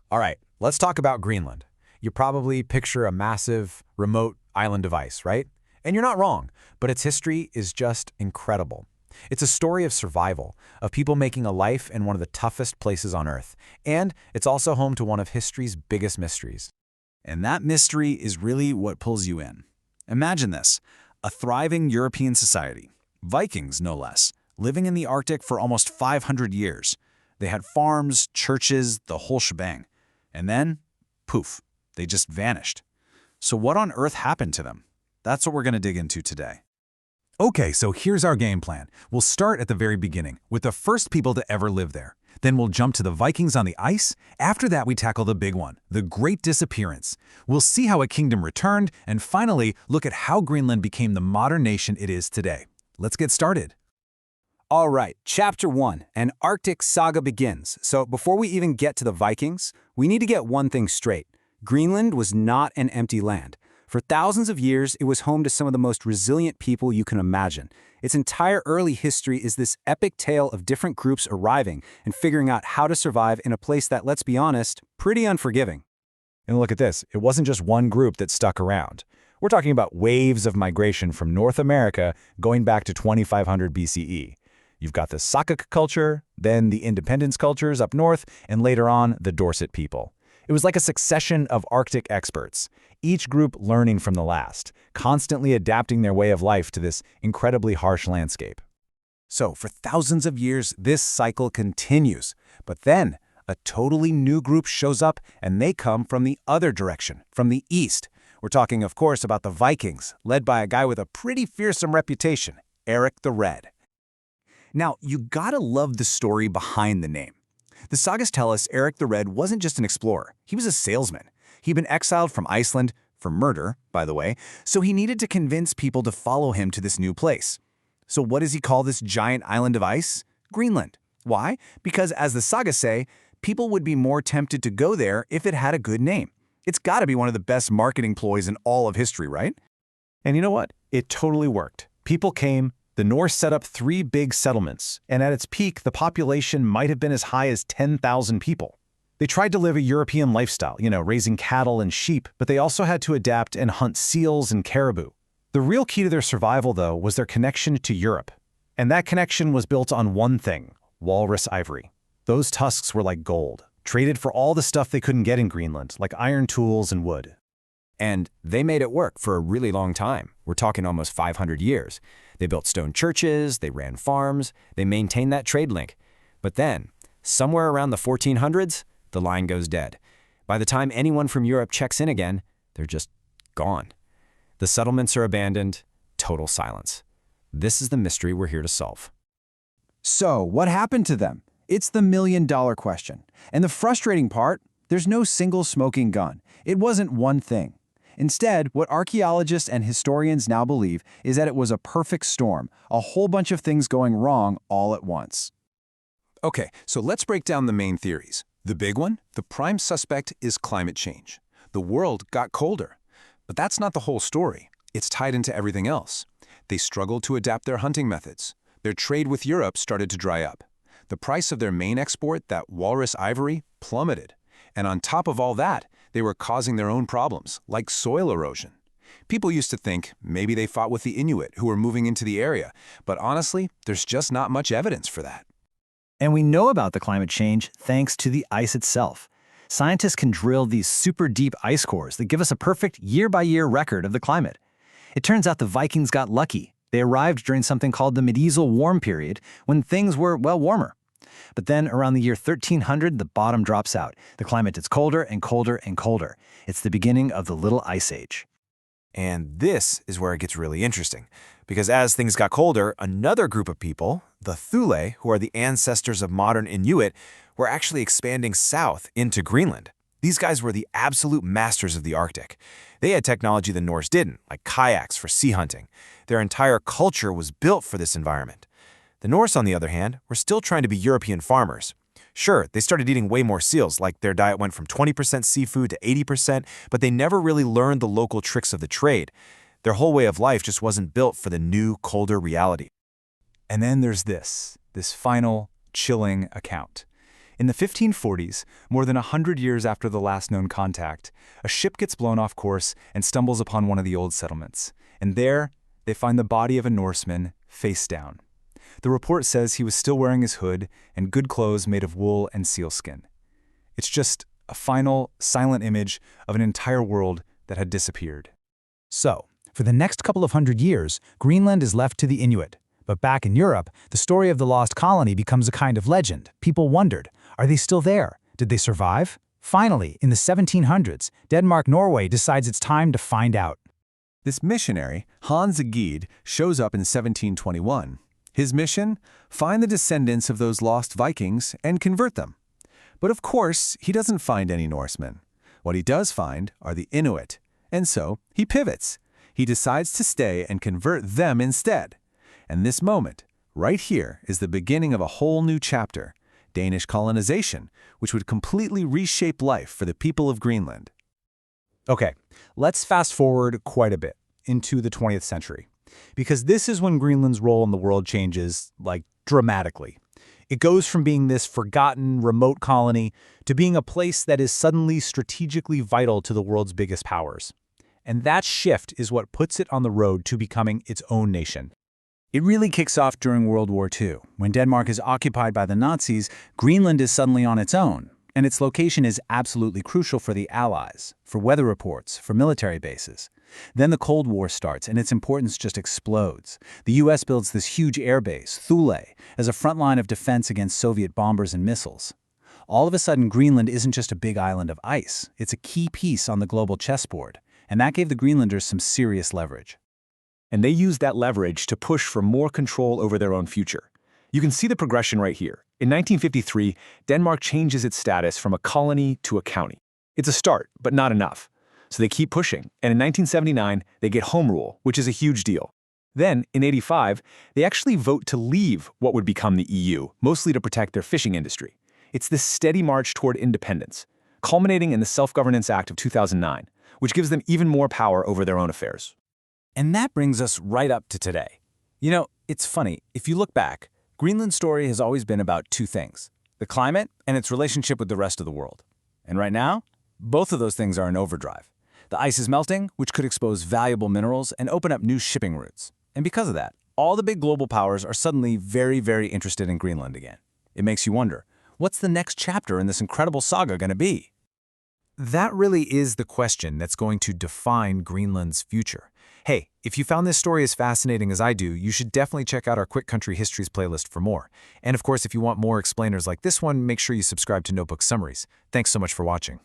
All right, let's talk about Greenland. You probably picture a massive, remote island device, right? And you're not wrong, but its history is just incredible. It's a story of survival, of people making a life in one of the toughest places on Earth, and it's also home to one of history's biggest mysteries. And that mystery is really what pulls you in. Imagine this, a thriving European society, Vikings no less, living in the Arctic for almost 500 years. They had farms, churches, the whole shebang. And then, poof, they just vanished. So what on earth happened to them? That's what we're going to dig into today. Okay, so here's our game plan. We'll start at the very beginning, with the first people to ever live there. Then we'll jump to the Vikings on the ice. After that, we tackle the big one, the Great Disappearance. We'll see how a kingdom returned, and finally, look at how Greenland became the modern nation it is today. Let's get started. All right, Chapter 1, an Arctic saga begins. So before we even get to the Vikings, we need to get one thing straight. Greenland was not an empty land. For thousands of years, it was home to some of the most resilient people you can imagine. Its entire early history is this epic tale of different groups arriving and figuring out how to survive in a place that, let's be honest, pretty unforgiving. And look at this, it wasn't just one group that stuck around. We're talking about waves of migration from North America going back to 2500 BCE. You've got the Sakak culture, then the independence cultures up north, and later on, the Dorset people. It was like a succession of Arctic experts, each group learning from the last, constantly adapting their way of life to this incredibly harsh landscape. So, for thousands of years, this cycle continues. But then, a totally new group shows up, and they come from the other direction, from the east. We're talking, of course, about the Vikings, led by a guy with a pretty fearsome reputation, Erik the Red. Now, you gotta love the story behind the name. The sagas tell us Erik the Red wasn't just an explorer, he was a salesman. He'd been exiled from Iceland, for murder, by the way, so he needed to convince people to follow him to this new place. So what does he call this giant island of ice? Greenland. Why? Because as the sagas say, people would be more tempted to go there if it had a good name. It's gotta be one of the best marketing ploys in all of history, right? And you know what? It totally worked. People came. The Norse set up 3 big settlements, and at its peak, the population might have been as high as 10,000 people. They tried to live a European lifestyle, raising cattle and sheep, but they also had to adapt and hunt seals and caribou. The real key to their survival, though, was their connection to Europe. And that connection was built on one thing, walrus ivory. Those tusks were like gold, traded for all the stuff they couldn't get in Greenland, like iron tools and wood. And they made it work for a really long time. We're talking almost 500 years. They built stone churches, they ran farms, they maintained that trade link. But then, somewhere around the 1400s, the line goes dead. By the time anyone from Europe checks in again, they're just gone. The settlements are abandoned, total silence. This is the mystery we're here to solve. So, what happened to them? It's the million-dollar question. And the frustrating part, there's no single smoking gun. It wasn't one thing. Instead, what archaeologists and historians now believe is that it was a perfect storm, a whole bunch of things going wrong all at once. Okay, so let's break down the main theories. The big one, the prime suspect, is climate change. The world got colder. But that's not the whole story. It's tied into everything else. They struggled to adapt their hunting methods. Their trade with Europe started to dry up. The price of their main export, that walrus ivory, plummeted. And on top of all that, they were causing their own problems, like soil erosion. People used to think maybe they fought with the Inuit who were moving into the area, but honestly, there's just not much evidence for that. And we know about the climate change thanks to the ice itself. Scientists can drill these super deep ice cores that give us a perfect year-by-year record of the climate. It turns out the Vikings got lucky. They arrived during something called the medieval warm period, when things were, well, warmer. But then around the year 1300, the bottom drops out. The climate gets colder and colder and colder. It's the beginning of the Little Ice Age. And this is where it gets really interesting, because as things got colder, another group of people, the Thule, who are the ancestors of modern Inuit, were actually expanding south into Greenland. These guys were the absolute masters of the Arctic. They had technology the Norse didn't, like kayaks for sea hunting. Their entire culture was built for this environment. The Norse, on the other hand, were still trying to be European farmers. Sure, they started eating way more seals, like their diet went from 20% seafood to 80%, but they never really learned the local tricks of the trade. Their whole way of life just wasn't built for the new, colder reality. And then there's this final, chilling account. In the 1540s, more than 100 years after the last known contact, a ship gets blown off course and stumbles upon one of the old settlements. And there, they find the body of a Norseman, face down. The report says he was still wearing his hood and good clothes made of wool and sealskin. It's just a final, silent image of an entire world that had disappeared. So, for the next couple of hundred years, Greenland is left to the Inuit. But back in Europe, the story of the lost colony becomes a kind of legend. People wondered, are they still there? Did they survive? Finally, in the 1700s, Denmark-Norway decides it's time to find out. This missionary, Hans Egede, shows up in 1721. His mission? Find the descendants of those lost Vikings and convert them. But of course, he doesn't find any Norsemen. What he does find are the Inuit. And so, he pivots. He decides to stay and convert them instead. And this moment, right here, is the beginning of a whole new chapter, Danish colonization, which would completely reshape life for the people of Greenland. Okay, let's fast forward quite a bit into the 20th century, because this is when Greenland's role in the world changes, like, dramatically. It goes from being this forgotten, remote colony to being a place that is suddenly strategically vital to the world's biggest powers. And that shift is what puts it on the road to becoming its own nation. It really kicks off during World War II. When Denmark is occupied by the Nazis, Greenland is suddenly on its own, and its location is absolutely crucial for the Allies, for weather reports, for military bases. Then the Cold War starts, and its importance just explodes. The U.S. builds this huge airbase, Thule, as a front line of defense against Soviet bombers and missiles. All of a sudden, Greenland isn't just a big island of ice. It's a key piece on the global chessboard, and that gave the Greenlanders some serious leverage. And they used that leverage to push for more control over their own future. You can see the progression right here. In 1953, Denmark changes its status from a colony to a county. It's a start, but not enough. So they keep pushing, and in 1979, they get home rule, which is a huge deal. Then, in 85, they actually vote to leave what would become the EU, mostly to protect their fishing industry. It's this steady march toward independence, culminating in the Self-Governance Act of 2009, which gives them even more power over their own affairs. And that brings us right up to today. You know, it's funny, if you look back, Greenland's story has always been about two things: the climate and its relationship with the rest of the world. And right now, both of those things are in overdrive. The ice is melting, which could expose valuable minerals and open up new shipping routes. And because of that, all the big global powers are suddenly very, very interested in Greenland again. It makes you wonder, what's the next chapter in this incredible saga going to be? That really is the question that's going to define Greenland's future. Hey, if you found this story as fascinating as I do, you should definitely check out our Quick Country Histories playlist for more. And of course, if you want more explainers like this one, make sure you subscribe to Notebook Summaries. Thanks so much for watching.